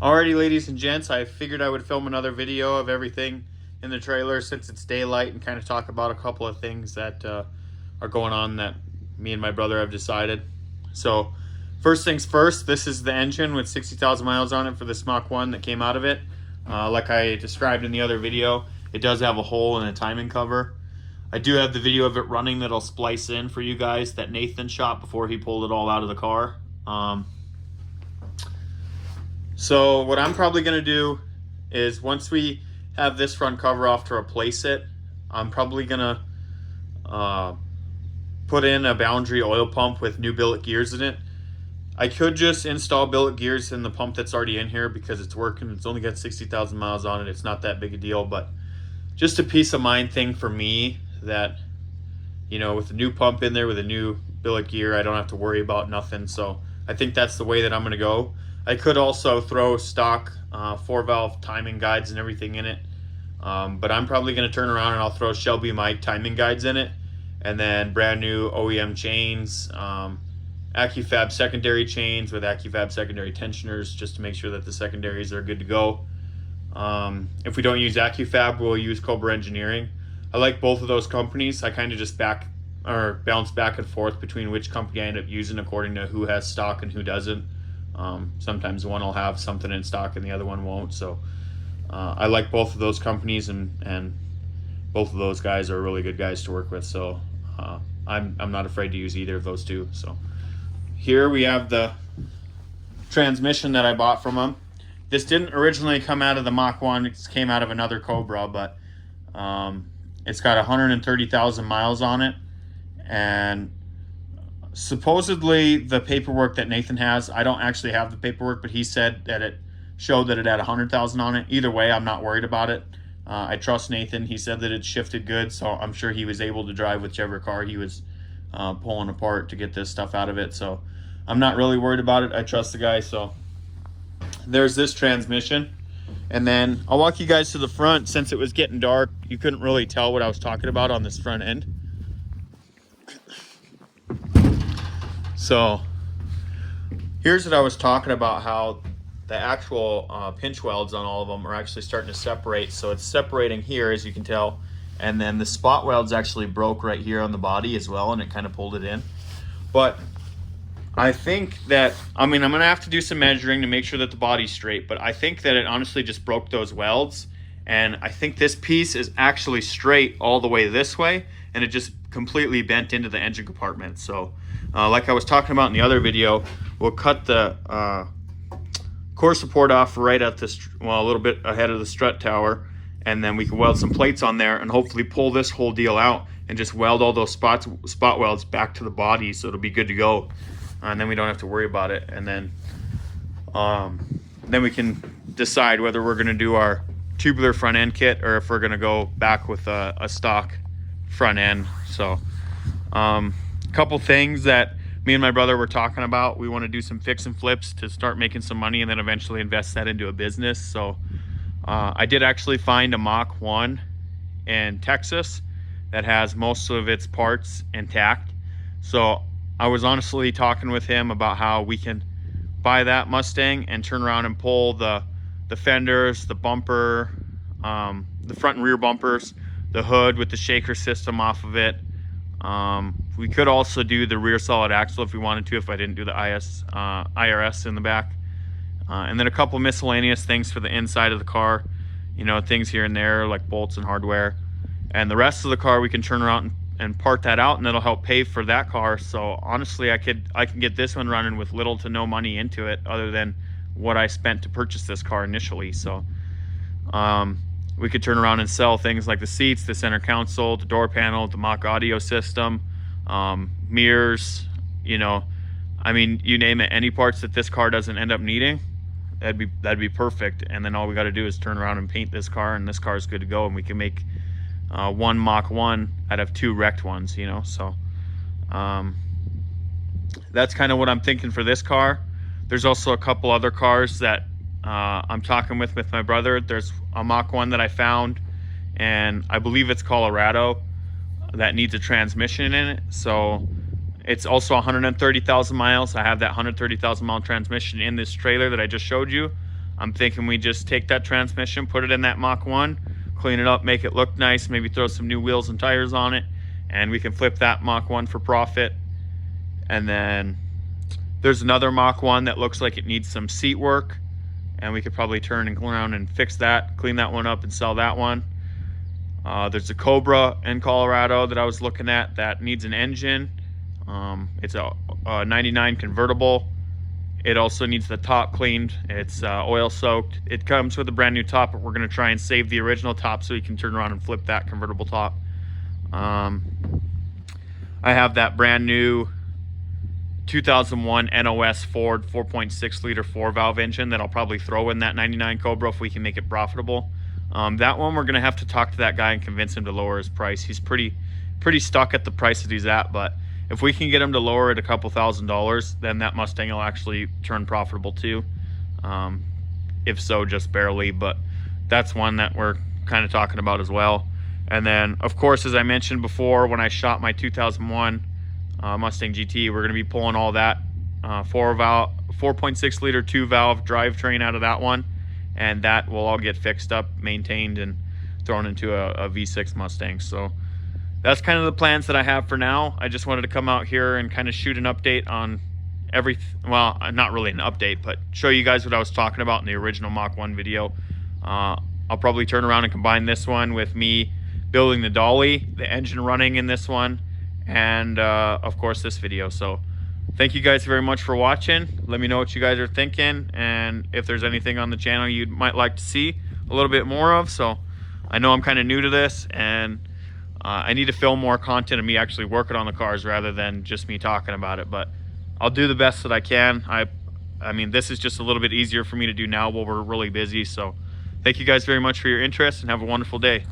Alrighty, ladies and gents, I figured I would film another video of everything in the trailer since it's daylight and kind of talk about a couple of things that are going on that me and my brother have decided. So, first things first, this is the engine with 60,000 miles on it for this Mach 1 that came out of it. Like I described in the other video, it does have a hole in a timing cover. I do have the video of it running that'll splice in for you guys that Nathan shot before he pulled it all out of the car. So what I'm probably going to do is once we have this front cover off to replace it, I'm probably going to put in a Boundary oil pump with new billet gears in it. I could just install billet gears in the pump that's already in here because it's working. It's only got 60,000 miles on it. It's not that big a deal, but just a peace of mind thing for me that, you know, with a new pump in there with a new billet gear, I don't have to worry about nothing. So I think that's the way that I'm going to go. I could also throw stock 4-valve timing guides and everything in it, but I'm probably going to turn around and I'll throw Shelby Mach timing guides in it, and then brand new OEM chains, AccuFab secondary chains with AccuFab secondary tensioners just to make sure that the secondaries are good to go. If we don't use AccuFab, we'll use Cobra Engineering. I like both of those companies. I kind of just bounce back and forth between which company I end up using according to who has stock and who doesn't. Sometimes one will have something in stock and the other one won't. So I like both of those companies, and both of those guys are really good guys to work with. So I'm not afraid to use either of those two. So here we have the transmission that I bought from them. This didn't originally come out of the Mach 1. It came out of another Cobra, but it's got 130,000 miles on it, and supposedly the paperwork that Nathan has, I don't actually have the paperwork, but he said that it showed that it had 100,000 on it. Either way, I'm not worried about it. I trust Nathan. He said that it shifted good, so I'm sure he was able to drive whichever car he was pulling apart to get this stuff out of it. So I'm not really worried about it. I trust the guy. So there's this transmission. And then I'll walk you guys to the front. Since it was getting dark, you couldn't really tell what I was talking about on this front end. So here's what I was talking about, how the actual pinch welds on all of them are actually starting to separate. So it's separating here, as you can tell, and then the spot welds actually broke right here on the body as well, and it kind of pulled it in. But I think that, I mean, I'm gonna have to do some measuring to make sure that the body's straight, but I think that it honestly just broke those welds, and I think this piece is actually straight all the way this way, and it just completely bent into the engine compartment. So like I was talking about in the other video, we'll cut the core support off right at this, well, a little bit ahead of the strut tower, and then we can weld some plates on there and hopefully pull this whole deal out and just weld all those spot welds back to the body, so it'll be good to go, and then we don't have to worry about it. And then we can decide whether we're going to do our tubular front end kit or if we're going to go back with a stock front end. So couple things that me and my brother were talking about. We want to do some fix and flips to start making some money and then eventually invest that into a business. So I did actually find a Mach 1 in Texas that has most of its parts intact. So I was honestly talking with him about how we can buy that Mustang and turn around and pull the fenders, the bumper, the front and rear bumpers, the hood with the shaker system off of it. We could also do the rear solid axle if we wanted to, if I didn't do the IRS in the back. And then a couple miscellaneous things for the inside of the car, you know, things here and there like bolts and hardware. And the rest of the car we can turn around and part that out, and that'll help pay for that car. So honestly, I can get this one running with little to no money into it other than what I spent to purchase this car initially. So we could turn around and sell things like the seats, the center console, the door panel, the Mach audio system, mirrors, you know, I mean, you name it, any parts that this car doesn't end up needing, that'd be perfect. And then all we got to do is turn around and paint this car, and this car is good to go, and we can make one Mach 1 out of two wrecked ones, you know. So that's kind of what I'm thinking for this car. There's also a couple other cars that I'm talking with my brother. There's a Mach 1 that I found, and I believe it's Colorado, that needs a transmission in it. So it's also 130,000 miles. I have that 130,000 mile transmission in this trailer that I just showed you. I'm thinking we just take that transmission, put it in that Mach 1, clean it up, make it look nice, maybe throw some new wheels and tires on it, and we can flip that Mach 1 for profit. And then there's another Mach 1 that looks like it needs some seat work, and we could probably turn and go around and fix that, clean that one up and sell that one. There's a Cobra in Colorado that I was looking at that needs an engine. It's a 99 convertible. It also needs the top cleaned. It's oil soaked. It comes with a brand new top, but we're going to try and save the original top so we can turn around and flip that convertible top. I have that brand new 2001 NOS Ford 4.6 liter 4-valve engine that I'll probably throw in that 99 Cobra if we can make it profitable. That one we're going to have to talk to that guy and convince him to lower his price. He's pretty stuck at the price that he's at, but if we can get him to lower it a couple $1,000s, then that Mustang will actually turn profitable too. If so, just barely, but that's one that we're kind of talking about as well. And then, of course, as I mentioned before, when I shot my 2001 Mustang GT, we're going to be pulling all that 4.6 liter 2-valve drivetrain out of that one, and that will all get fixed up, maintained, and thrown into a V6 Mustang. So that's kind of the plans that I have for now. I just wanted to come out here and kind of shoot an update on well, not really an update, but show you guys what I was talking about in the original Mach 1 video. I'll probably turn around and combine this one with me building the dolly, the engine running in this one, and of course this video. So thank you guys very much for watching. Let me know what you guys are thinking, and if there's anything on the channel you might like to see a little bit more of. So I know I'm kind of new to this, and I need to film more content of me actually working on the cars rather than just me talking about it, but I'll do the best that I can. I mean, this is just a little bit easier for me to do now while we're really busy. So thank you guys very much for your interest, and have a wonderful day.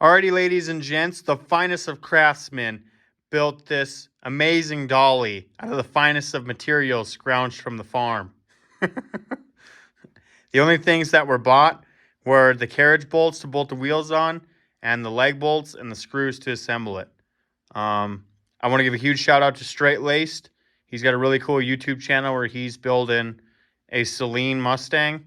Alrighty, ladies and gents, the finest of craftsmen built this amazing dolly out of the finest of materials scrounged from the farm. The only things that were bought were the carriage bolts to bolt the wheels on, and the leg bolts and the screws to assemble it. I want to give a huge shout out to Straightlaced. He's got a really cool YouTube channel where he's building a Celine Mustang,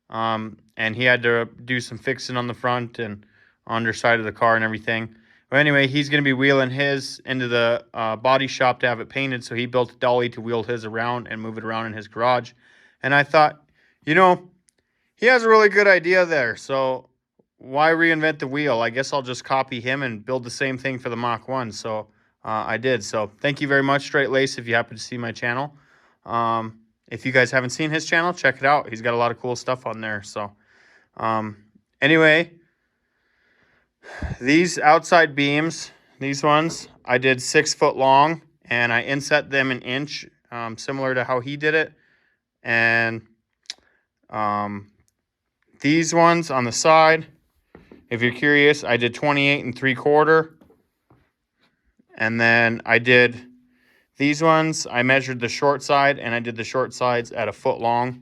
and he had to do some fixing on the front and underside of the car and everything. But anyway, he's going to be wheeling his into the body shop to have it painted, so he built a dolly to wheel his around and move it around in his garage. And I thought, you know, he has a really good idea there, so why reinvent the wheel? I guess I'll just copy him and build the same thing for the Mach 1. So I did. So thank you very much, Straightlaced, if you happen to see my channel. If you guys haven't seen his channel, check it out. He's got a lot of cool stuff on there. So anyway, these outside beams, these ones, I did 6 foot long, and I inset them an inch, similar to how he did it. And these ones on the side, if you're curious, I did 28 3/4. And then I did these ones, I measured the short side, and I did the short sides at 1 foot long.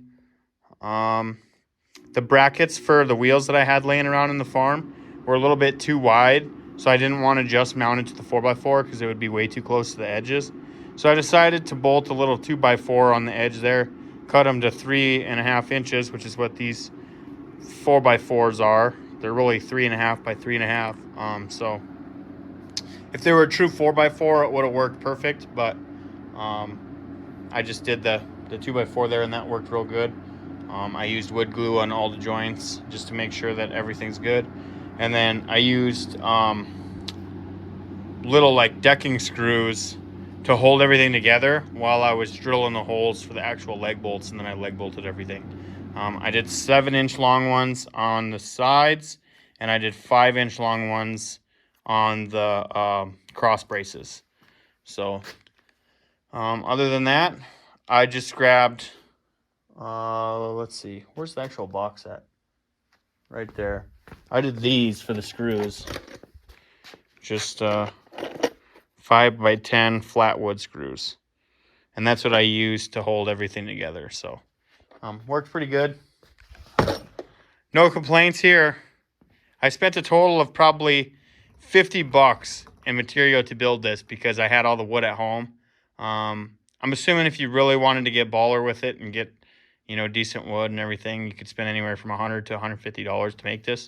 The brackets for the wheels that I had laying around in the farm were a little bit too wide, so I didn't want to just mount it to the 4x4 because it would be way too close to the edges. So I decided to bolt a little 2x4 on the edge there, cut them to 3.5 inches, which is what these 4x4s are. They're really 3.5 by 3.5. So if they were a true 4x4, it would have worked perfect, but I just did the 2x4 there, and that worked real good. I used wood glue on all the joints just to make sure that everything's good. And then I used little like decking screws to hold everything together while I was drilling the holes for the actual leg bolts, and then I leg bolted everything. I did 7-inch long ones on the sides, and I did 5-inch long ones on the cross braces. So other than that, I just grabbed, let's see, where's the actual box at? right there. I did these for the screws. Just 5x10 flat wood screws. And that's what I use to hold everything together. So worked pretty good. No complaints here. I spent a total of probably $50 in material to build this because I had all the wood at home. I'm assuming if you really wanted to get baller with it and get, you know, decent wood and everything, you could spend anywhere from $100 to $150 to make this.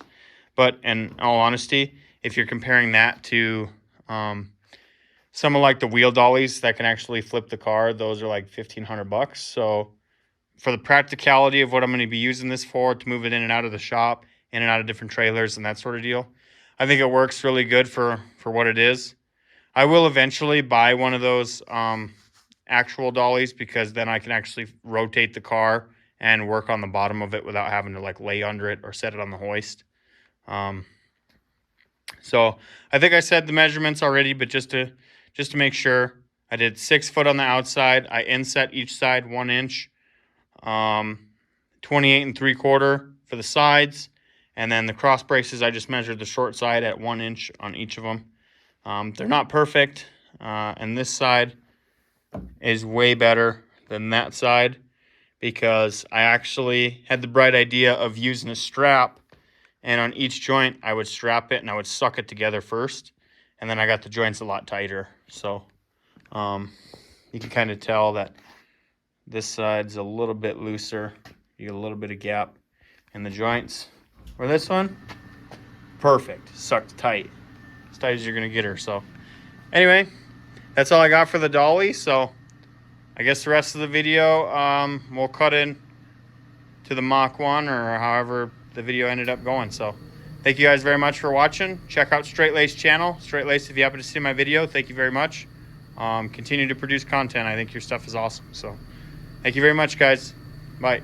But in all honesty, if you're comparing that to some of like the wheel dollies that can actually flip the car, those are like $1,500. So for the practicality of what I'm going to be using this for, to move it in and out of the shop, in and out of different trailers and that sort of deal, I think it works really good for what it is. I will eventually buy one of those actual dollies, because then I can actually rotate the car and work on the bottom of it without having to like lay under it or set it on the hoist. So I think I said the measurements already, but just to make sure, I did 6 foot on the outside. I inset each side 1 inch, 28 3/4 for the sides, and then the cross braces, I just measured the short side at 1 inch on each of them. They're not perfect, and this side is way better than that side, because I actually had the bright idea of using a strap, and on each joint I would strap it and I would suck it together first, and then I got the joints a lot tighter. So you can kind of tell that this side's a little bit looser. You get a little bit of gap in the joints. Where this one, perfect, sucked tight, as tight as you're gonna get her. So anyway, that's all I got for the dolly. So I guess the rest of the video we'll cut in to the Mach 1, or however the video ended up going. So thank you guys very much for watching. Check out Straightlaced channel, Straightlaced, if you happen to see my video. Thank you very much. Continue to produce content. I think your stuff is awesome. So thank you very much, guys. Bye.